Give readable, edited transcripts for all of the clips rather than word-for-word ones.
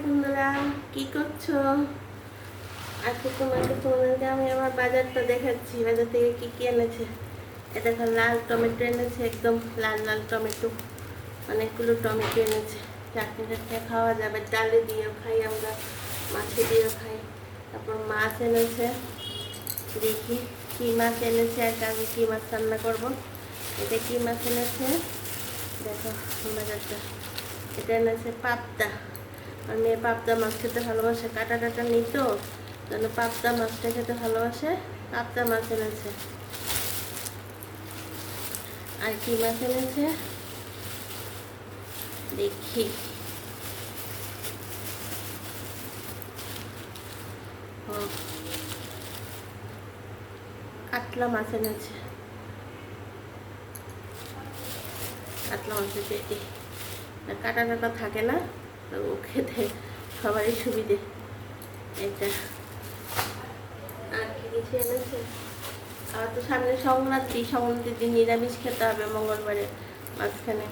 বন্ধুরা, কি করছো? আজকে তোমাদেরকে আমি আমার বাজারটা দেখাচ্ছি। বাজার থেকে কি কি এনেছে। এটা দেখো, লাল টমেটো এনেছে, একদম লাল লাল টমেটো। অনেকগুলো টমেটো এনেছে। চাটনি চাটনি খাওয়া যাবে, ডালে দিয়েও খাই আমরা, মাছে দিয়েও খাই। তারপর মাছ এনেছে, দেখি কি মাছ এনেছে, আর আমি কি মাছ রান্না করবো। এটা কি মাছ এনেছে দেখো বাজারটা। এটা এনেছে পাবদা। আর মেয়ে পাবদা মাছ খেতে ভালোবাসে, কাটা টাটা নেই তো, যেন পাবদা মাছটা খেতে ভালোবাসে। পাবদা মাছ এনেছে। আর কি মাছ এনেছে দেখি। কাতলা মাছ এনেছে, কাতলা মাছের পেটি। কাটা কাটা থাকে না, তো খেতে সবারই সুবিধে এটা। আর কি কিছু এনেছে। আর তো সামনে সংক্রান্তির দিন নিরামিষ খেতে হবে মঙ্গলবারে মাঝখানে।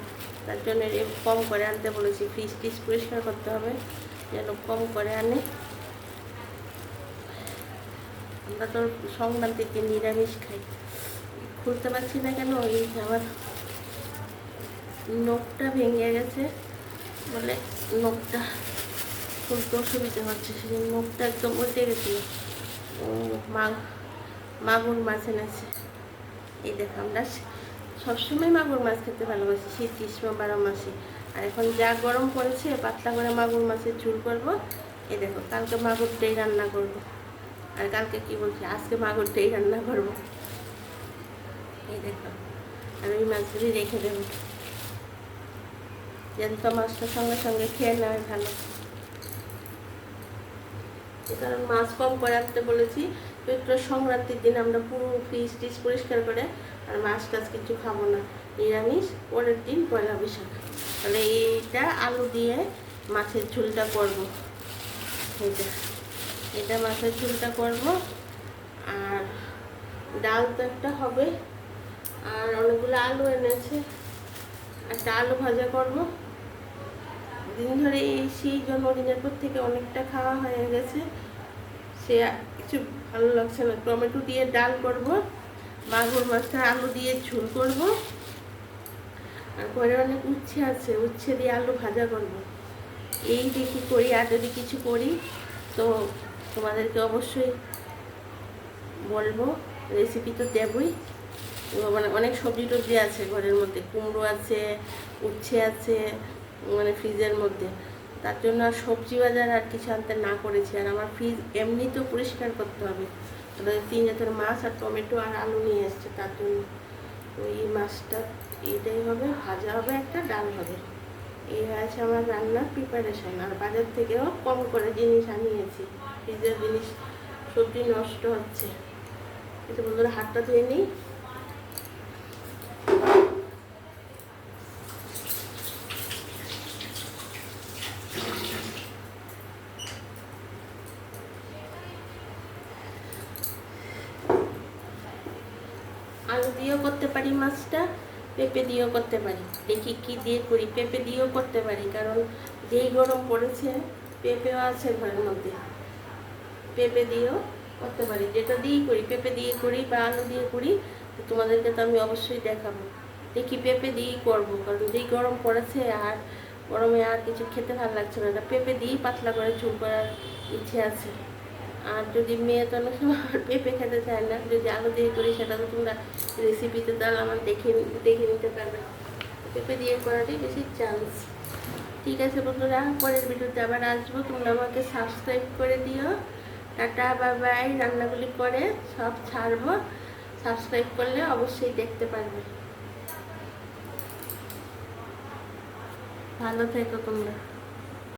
তার জন্য কম করে আনতে বলেছি। ফ্রিজ টিজ পরিষ্কার করতে হবে, যেন কম করে আনে। আমরা তো সংক্রান্তির দিন নিরামিষ খাই। খুলতে পারছি না কেন, এই আমার নখটা ভেঙে গেছে বলে নখটা খুলতে অসুবিধা হচ্ছে। সেদিন নখটা একদম উল্টে গেছিলো। মাগুর মাছ এনেছে। এই দেখো, আমরা সবসময় মাগুর মাছ খেতে ভালোবাসি, শীত গ্রীষ্ম 12 মাসে। আর এখন যা গরম পড়েছে, পাতলা করে মাগুর মাছের ঝুল করবো। এই দেখো, কালকে মাগুরটাই রান্না করব। আর কালকে কি বলছি, আজকে মাগুরটাই রান্না করব। এই দেখো, আর ওই মাছগুলি রেখে দেবো। জ্যান্ত মাছটা সঙ্গে সঙ্গে খেয়ে নেওয়াই ভালো। কারণ মাছ কম করে আনতে বলেছি। চৈত্র সংক্রান্তির দিন আমরা পুরো ফ্রিজ টিজ পরিষ্কার করে আর মাছ টাছ কিছু খাবো না, নিরামিষ। পরের দিন পয়লা বৈশাখ। তাহলে এইটা আলু দিয়ে মাছের ঝোলটা করব। এটা মাছের ঝোলটা করব। আর ডাল তো একটা হবে। আর অনেকগুলো আলু এনেছে, একটা আলু ভাজা করব। দিন ধরে সেই জন্মদিনের পর থেকে অনেকটা খাওয়া হয়ে গেছে, সে কিছু ভালো লাগছে না। টমেটো দিয়ে ডাল করব, মাগুর মাছটা আলু দিয়ে ঝোল করব। আর পরে অনেক উচ্ছে আছে, উচ্ছে দিয়ে আলু ভাজা করব। এই দেখি করি। আর যদি কিছু করি তো তোমাদেরকে অবশ্যই বলবো, রেসিপি তো দেবই। মানে অনেক সবজি টবজি আছে ঘরের মধ্যে, কুমড়ো আছে, উচ্ছে আছে, মানে ফ্রিজের মধ্যে। তার জন্য আর সবজি বাজার আর কিছু আনতে না করেছি। আর আমার ফ্রিজ এমনিতেও পরিষ্কার করতে হবে। 3 জাতের মাছ আর টমেটো আর আলু নিয়ে এসছে, তার জন্য। তো এই মাছটা এটাই হবে, ভাজা হবে, একটা ডাল হবে। এই হয়েছে আমার রান্নার প্রিপারেশন। আর বাজার থেকেও কম করে জিনিস আনিয়েছি। ফ্রিজের জিনিস সবজি নষ্ট হচ্ছে। এটা বন্ধুরা, হাতটা ধুয়ে নিই। আলু দিয়েও করতে পারি মাছটা, পেঁপে দিয়েও করতে পারি। দেখি কি দিয়ে করি। পেঁপে দিয়েও করতে পারি, কারণ যেই গরম পড়েছে, পেঁপেও আছে ঘরের মধ্যে। পেঁপে দিয়েও করতে পারি, যেটা দিয়েই করি, পেঁপে দিয়ে করি বা আলু দিয়ে করি, তোমাদেরকে তো আমি অবশ্যই দেখাবো। দেখি পেঁপে দিয়েই করবো, কারণ যেই গরম পড়েছে আর গরমে আর কিছু খেতে ভালো লাগছে না। পেঁপে দিয়েই পাতলা করে ঝোল করার ইচ্ছে আছে। আর যদি মেয়ে তো অনেক সময় পেঁপে খেতে চায় না, যদি আলু দিয়ে করি, সেটা তো তোমরা রেসিপিতে তাহলে আমার দেখে নিতে পারবে। পেঁপে দিয়ে করাটাই বেশি চান্স। ঠিক আছে বন্ধুরা, পরের ভিডিওতে আবার আসবো। তোমরা আমাকে সাবস্ক্রাইব করে দিও। Tata, bye bye. রান্নাগুলি করে সব ছাড়বো, সাবস্ক্রাইব করলে অবশ্যই দেখতে পারবে। ভালো থেকো তোমরা।